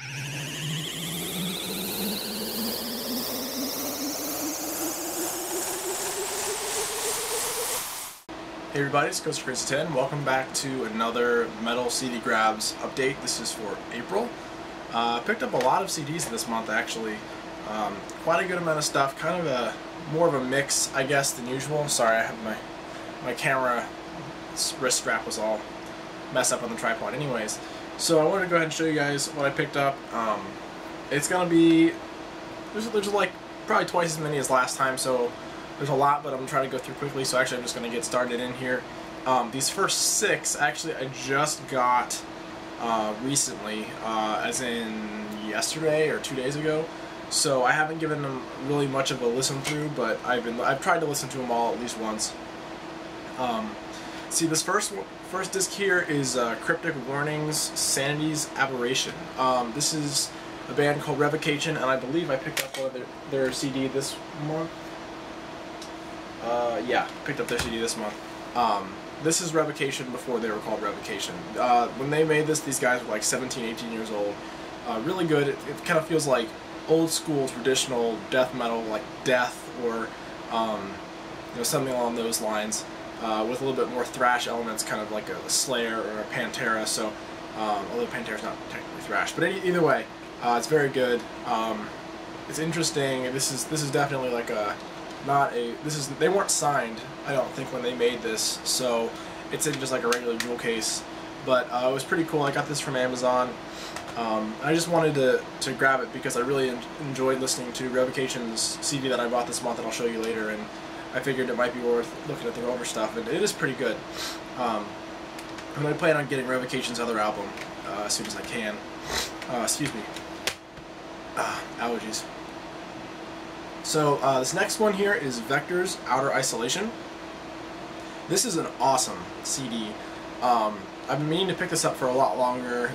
Hey everybody, it's Coaster Crazy 10. Welcome back to another Metal CD Grabs update. This is for April. Picked up a lot of CDs this month actually. Quite a good amount of stuff. Kind of more of a mix, I guess, than usual. Sorry, I have my camera wrist strap was all messed up on the tripod. Anyways, so I wanted to go ahead and show you guys what I picked up. It's gonna be there's like probably twice as many as last time, so there's a lot, but I'm trying to go through quickly, so actually I'm just going to get started in here. These first 6, actually, I just got recently, as in yesterday or 2 days ago, so I haven't given them really much of a listen through, but I've tried to listen to them all at least once. See, this first disc here is Cryptic Warnings, Sanity's Aberration. This is a band called Revocation, and I believe I picked up one of their CD this month. Yeah, picked up their CD this month. This is Revocation before they were called Revocation. When they made this, these guys were like 17, 18 years old. Really good. It kind of feels like old school traditional death metal, like Death or you know, something along those lines, with a little bit more thrash elements, kind of like a Slayer or a Pantera. So, although Pantera's not technically thrash, but either way, it's very good. It's interesting. This is definitely like a they weren't signed, I don't think, when they made this, so it's in just like a regular jewel case, but it was pretty cool. I got this from Amazon. I just wanted to grab it because I really enjoyed listening to Revocation's CD that I bought this month, and I'll show you later, and I figured it might be worth looking at their older stuff, and it is pretty good. And I plan on getting Revocation's other album as soon as I can. Excuse me. Allergies. So this next one here is Vector's Outer Isolation. This is an awesome CD. I've been meaning to pick this up for a lot longer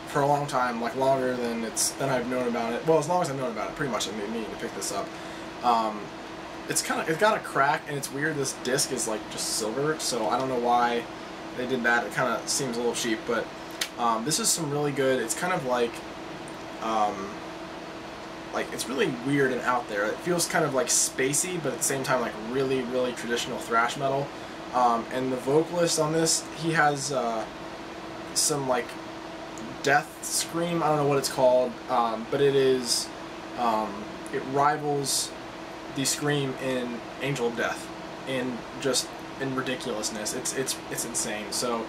for a long time, like longer than I've known about it. Well, as long as I've known about it, pretty much I've been meaning to pick this up. It's got a crack, and it's weird. This disc is like just silver, so I don't know why they did that. It kind of seems a little cheap, but this is some really good. It's kind of like it's really weird and out there. It feels kind of like spacey, but at the same time like really, really traditional thrash metal. And the vocalist on this, he has some like death scream, I don't know what it's called, but it is, it rivals the scream in Angel of Death in ridiculousness. It's insane. So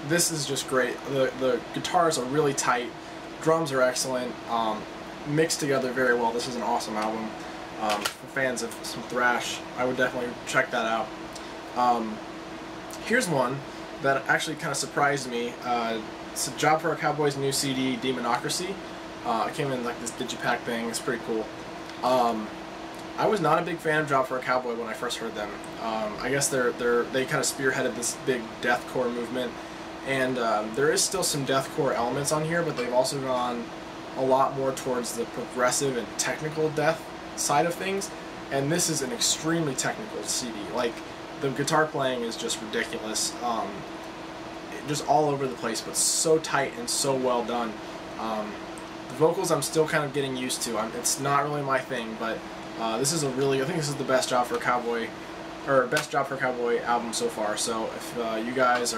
this is just great. The guitars are really tight. Drums are excellent, mixed together very well. This is an awesome album. For fans of some thrash, I would definitely check that out. Here's one that actually kind of surprised me. It's a Job for a Cowboy's new CD, Demonocracy. It came in like this digipack thing. It's pretty cool. I was not a big fan of Job for a Cowboy when I first heard them. I guess they kind of spearheaded this big deathcore movement. And there is still some deathcore elements on here, but they've also gone a lot more towards the progressive and technical death side of things. And this is an extremely technical CD. Like, the guitar playing is just ridiculous. Just all over the place, but so tight and so well done. The vocals I'm still kind of getting used to. It's not really my thing, but this is I think this is the best Job for a Cowboy, or best Job for a Cowboy album so far. So if you guys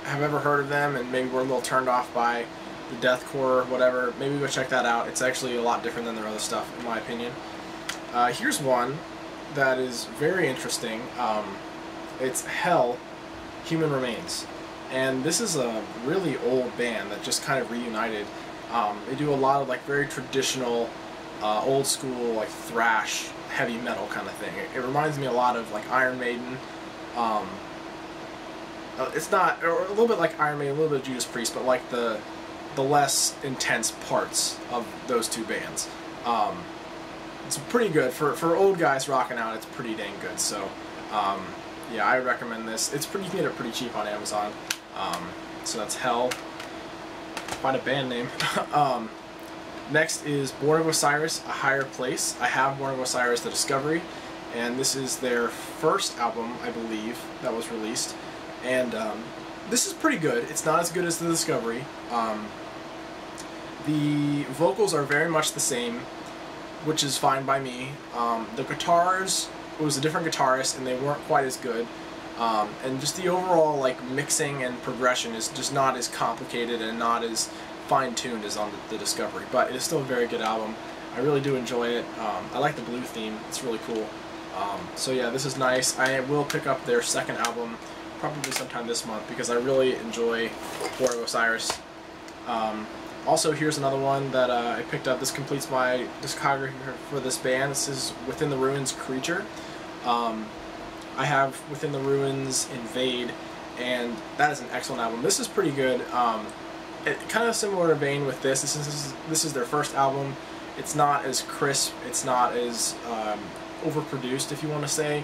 have ever heard of them and maybe were a little turned off by the deathcore or whatever, maybe go check that out. It's actually a lot different than their other stuff, in my opinion. Here's one that is very interesting. It's Hell, Human Remains. And this is a really old band that just kind of reunited. They do a lot of like very traditional, old school, like thrash, heavy metal kind of thing. It reminds me a lot of like Iron Maiden. It's not, or a little bit like Iron Maiden, a little bit of Judas Priest, but like the less intense parts of those two bands. It's pretty good for old guys rocking out. It's pretty dang good. So yeah, I recommend this. You can get it pretty cheap on Amazon. So that's Hell. Find a band name. Next is Born of Osiris, A Higher Place. I have Born of Osiris, The Discovery, and this is their first album, I believe, that was released. And this is pretty good. It's not as good as the Discovery. The vocals are very much the same, which is fine by me. The guitars, it was a different guitarist, and they weren't quite as good. And just the overall like mixing and progression is just not as complicated and not as fine-tuned as on the Discovery. But it is still a very good album. I really do enjoy it. I like the blue theme. It's really cool. So yeah, this is nice. I will pick up their second album probably sometime this month because I really enjoy For A Osiris. Also, here's another one that I picked up. This completes my discography for this band. This is Within the Ruins Creature. I have Within the Ruins Invade, and that is an excellent album. This is pretty good. Kind of similar vein with this. This is their first album. It's not as crisp. It's not as overproduced, if you want to say.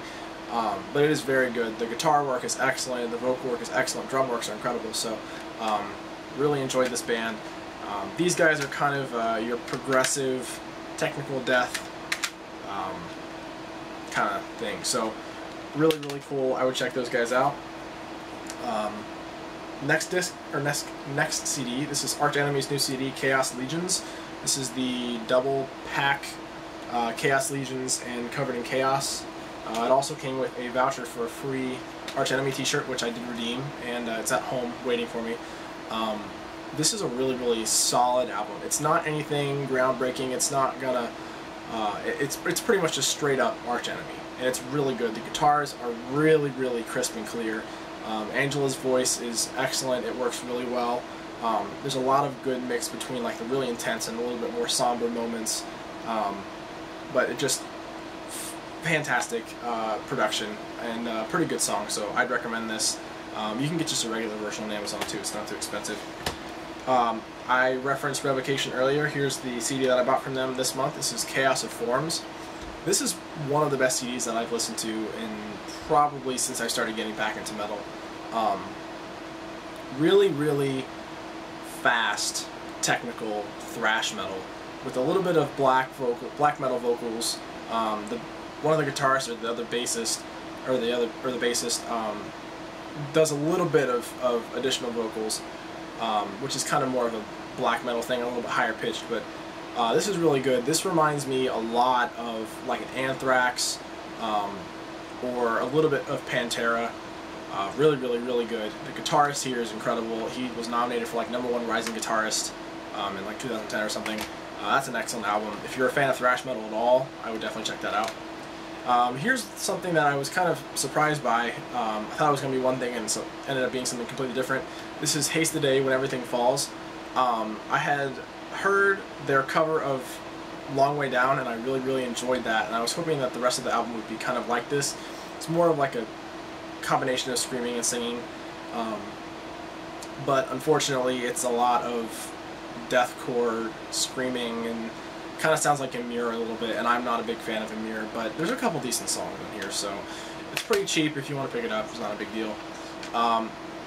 But it is very good. The guitar work is excellent. The vocal work is excellent. Drum works are incredible. So, really enjoyed this band. These guys are kind of your progressive, technical death kind of thing. So, really, really cool. I would check those guys out. Next CD. This is Arch Enemy's new CD, Chaos Legions. This is the double pack Chaos Legions and Covered in Chaos. It also came with a voucher for a free Arch Enemy t-shirt, which I did redeem, and it's at home waiting for me. This is a really, really solid album. It's not anything groundbreaking. It's not gonna. It's pretty much just straight up Arch Enemy, and it's really good. The guitars are really, really crisp and clear. Angela's voice is excellent. It works really well. There's a lot of good mix between like the really intense and a little bit more somber moments, but it just fantastic production and pretty good song. So I'd recommend this. You can get just a regular version on Amazon too. It's not too expensive. I referenced Revocation earlier. Here's the CD that I bought from them this month. This is Chaos of Forms. This is one of the best CDs that I've listened to in probably since I started getting back into metal. Really, really fast, technical thrash metal with a little bit of black metal vocals. One of the guitarists or the other bassist, or the bassist, does a little bit of additional vocals, which is kind of more of a black metal thing, a little bit higher pitched. But this is really good. This reminds me a lot of like an Anthrax, or a little bit of Pantera. Really, really, really good. The guitarist here is incredible. He was nominated for like #1 Rising Guitarist in like 2010 or something. That's an excellent album. If you're a fan of thrash metal at all, I would definitely check that out. Here's something that I was kind of surprised by. I thought it was going to be one thing, and so ended up being something completely different. This is Haste the Day When Everything Falls. I had heard their cover of Long Way Down, and I really, really enjoyed that, and I was hoping that the rest of the album would be kind of like this. It's more of like a combination of screaming and singing, but unfortunately it's a lot of deathcore screaming and kind of sounds like Ymir a little bit, and I'm not a big fan of Ymir, but there's a couple decent songs in here, so it's pretty cheap if you want to pick it up. It's not a big deal.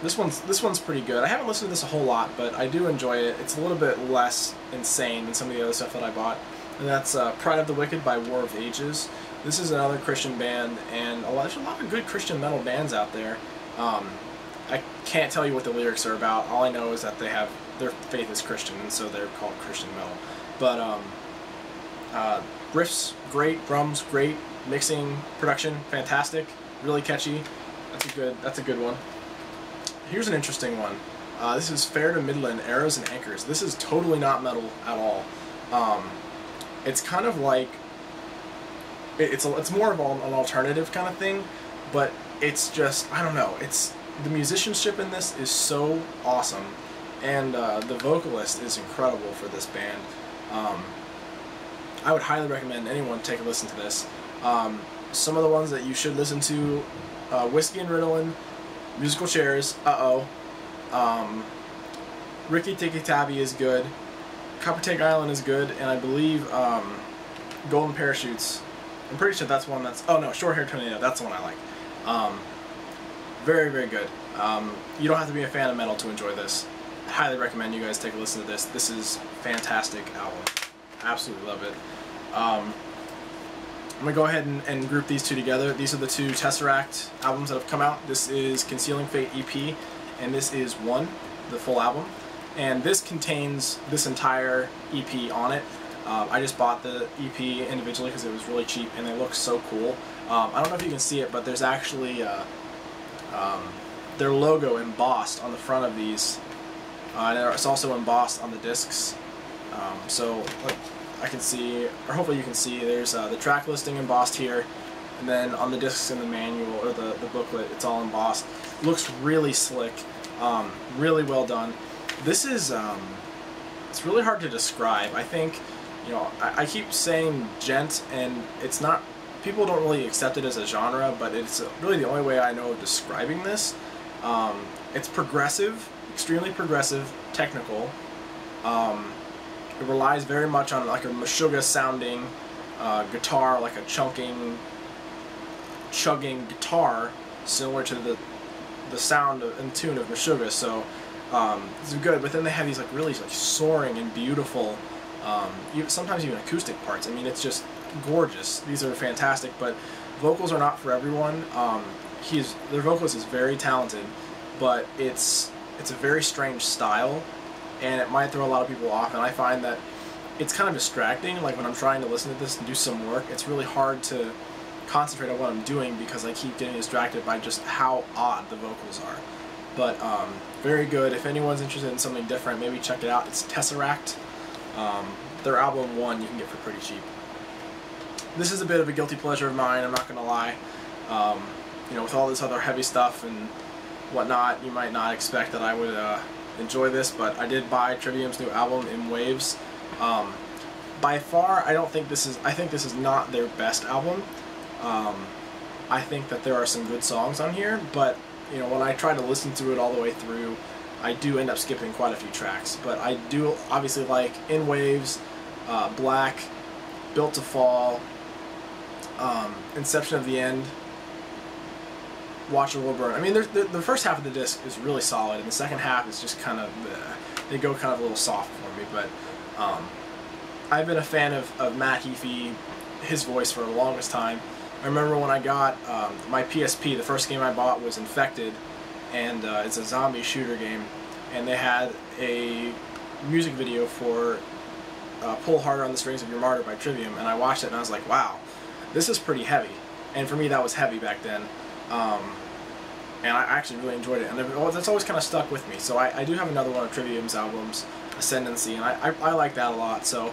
This one's pretty good. I haven't listened to this a whole lot, but I do enjoy it. It's a little bit less insane than some of the other stuff that I bought, and that's Pride of the Wicked by War of Ages. This is another Christian band, and there's a lot of good Christian metal bands out there. I can't tell you what the lyrics are about. All I know is that their faith is Christian, and so they're called Christian metal. But riffs great, drums great, mixing, production fantastic, really catchy. That's a good one. Here's an interesting one. This is Fair to Midland, Arrows and Anchors. This is totally not metal at all. It's kind of like it's more of an alternative kind of thing, but it's just, I don't know, the musicianship in this is so awesome, and the vocalist is incredible for this band. I would highly recommend anyone take a listen to this. Some of the ones that you should listen to: Whiskey and Ritalin, Musical Chairs, Ricky Tikki Tavi is good, Copper Take Island is good, and I believe Golden Parachutes. I'm pretty sure that's one that's... Oh no, Short Hair Tornado, that's the one I like. Very, very good. You don't have to be a fan of metal to enjoy this. I highly recommend you guys take a listen to this. This is a fantastic album. Absolutely love it. I'm going to go ahead and group these two together. These are the two Tesseract albums that have come out. This is Concealing Fate EP, and this is One, the full album. And this contains this entire EP on it. I just bought the EP individually because it was really cheap, and it looks so cool. I don't know if you can see it, but there's actually their logo embossed on the front of these, and it's also embossed on the discs. So I can see, or hopefully you can see, there's the track listing embossed here, and then on the discs in the manual, or the booklet, it's all embossed. Looks really slick, really well done. This is, it's really hard to describe. I think, you know, I keep saying gent, and it's not, people don't really accept it as a genre, but it's really the only way I know of describing this. It's progressive, extremely progressive, technical. It relies very much on like a Meshuggah sounding guitar, like a chugging guitar, similar to the sound and tune of Meshuggah. So it's good. But then they have these like really like soaring and beautiful, sometimes even acoustic parts. I mean, it's just gorgeous. These are fantastic. But vocals are not for everyone. Their vocalist is very talented, but it's a very strange style, and it might throw a lot of people off, and I find that it's kind of distracting. Like when I'm trying to listen to this and do some work, it's really hard to concentrate on what I'm doing because I keep getting distracted by just how odd the vocals are. But very good. If anyone's interested in something different, maybe check it out. It's Tesseract. Their album One you can get for pretty cheap. This is a bit of a guilty pleasure of mine, I'm not gonna lie. You know, with all this other heavy stuff and whatnot, you might not expect that I would enjoy this, but I did buy Trivium's new album in waves. By far, I think this is not their best album. I think that there are some good songs on here, but you know, when I try to listen to it all the way through, I do end up skipping quite a few tracks. But I do obviously like In Waves, Black, Built to Fall, Inception of the End, Watch the World Burn. I mean, the first half of the disc is really solid, and the second half is just kind of, they go kind of a little soft for me. But I've been a fan of Matt Heafy, his voice, for the longest time. I remember when I got my PSP, the first game I bought was Infected, and it's a zombie shooter game, and they had a music video for Pull Harder on the Strings of Your Martyr by Trivium, and I watched it and I was like, wow, this is pretty heavy. And for me, that was heavy back then. And I actually really enjoyed it, and that's always kind of stuck with me. So I do have another one of Trivium's albums, Ascendancy, and I like that a lot. So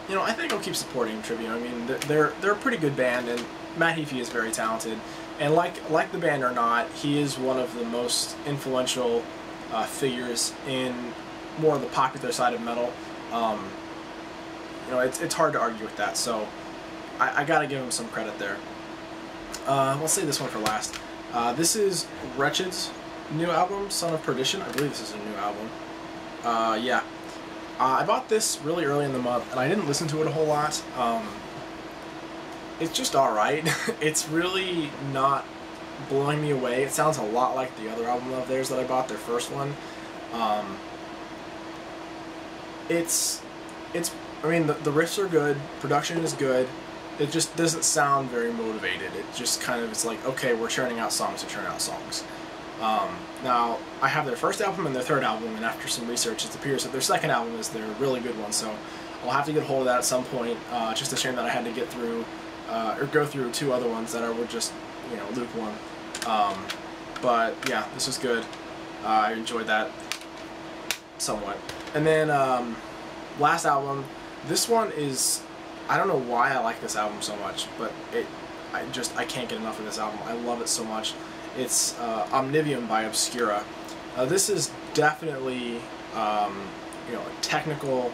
you know, I think I'll keep supporting Trivium. I mean, they're a pretty good band, and Matt Heafy is very talented. And like the band or not, he is one of the most influential figures in more of the popular side of metal. You know, it's hard to argue with that. So I got to give him some credit there. We'll save this one for last. This is Wretched's new album, Son of Perdition. I believe this is a new album. Yeah. I bought this really early in the month, and I didn't listen to it a whole lot. It's just alright. It's really not blowing me away. It sounds a lot like the other album of theirs that I bought, their first one. I mean, the riffs are good, production is good. It just doesn't sound very motivated. It just kind of, it's like, okay, we're churning out songs to churn out songs. Now, I have their first album and their third album, and after some research, it appears that their second album is their really good one, so I'll have to get a hold of that at some point. It's just a shame that I had to get through, or go through two other ones that were just, you know, lukewarm. But, yeah, this was good. I enjoyed that somewhat. And then, last album, this one is, I don't know why I like this album so much, but I can't get enough of this album. I love it so much. It's Omnivium by Obscura. This is definitely, you know, technical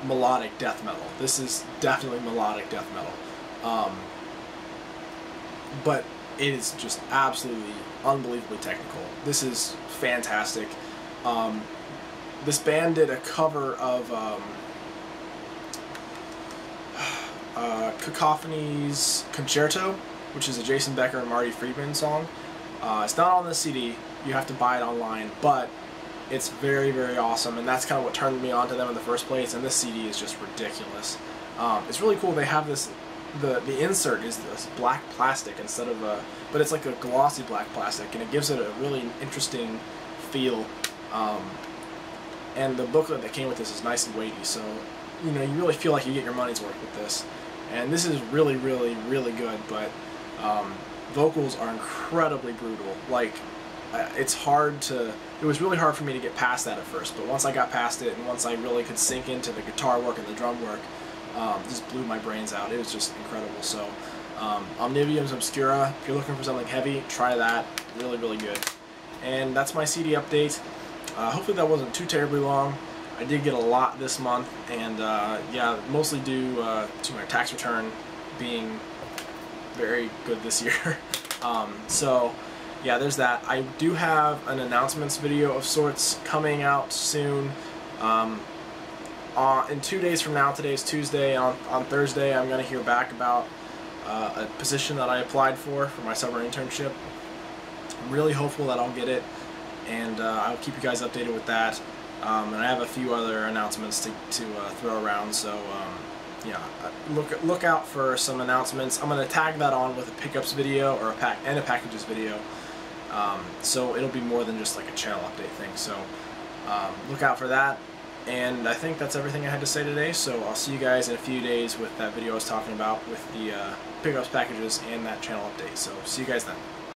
melodic death metal. This is definitely melodic death metal. But it is just absolutely unbelievably technical. This is fantastic. This band did a cover of Cacophony's Concerto, which is a Jason Becker and Marty Friedman song. It's not on the CD, you have to buy it online, but it's very, very awesome, and that's kind of what turned me on to them in the first place, and this CD is just ridiculous. It's really cool. They have this the insert is this black plastic instead of a, but it's like a glossy black plastic, and it gives it a really interesting feel. And the booklet that came with this is nice and weighty, so you know, you really feel like you get your money's worth with this. And this is really, really, really good, but vocals are incredibly brutal. Like, it's hard to, it was really hard for me to get past that at first, but once I got past it, and once I really could sink into the guitar work and the drum work, just blew my brains out. It was just incredible. So, Omnivium's Obscura, if you're looking for something heavy, try that. Really, really good. And that's my CD update. Hopefully that wasn't too terribly long. I did get a lot this month, and yeah, mostly due to my tax return being very good this year. So yeah, there's that. I do have an announcements video of sorts coming out soon. In 2 days from now, today's Tuesday, on Thursday I'm going to hear back about a position that I applied for my summer internship. I'm really hopeful that I'll get it, and I'll keep you guys updated with that. And I have a few other announcements to throw around, so yeah, look out for some announcements. I'm going to tag that on with a pickups video or a packages video, so it'll be more than just like a channel update thing. So look out for that. And I think that's everything I had to say today, so I'll see you guys in a few days with that video I was talking about with the pickups, packages, and that channel update. So see you guys then.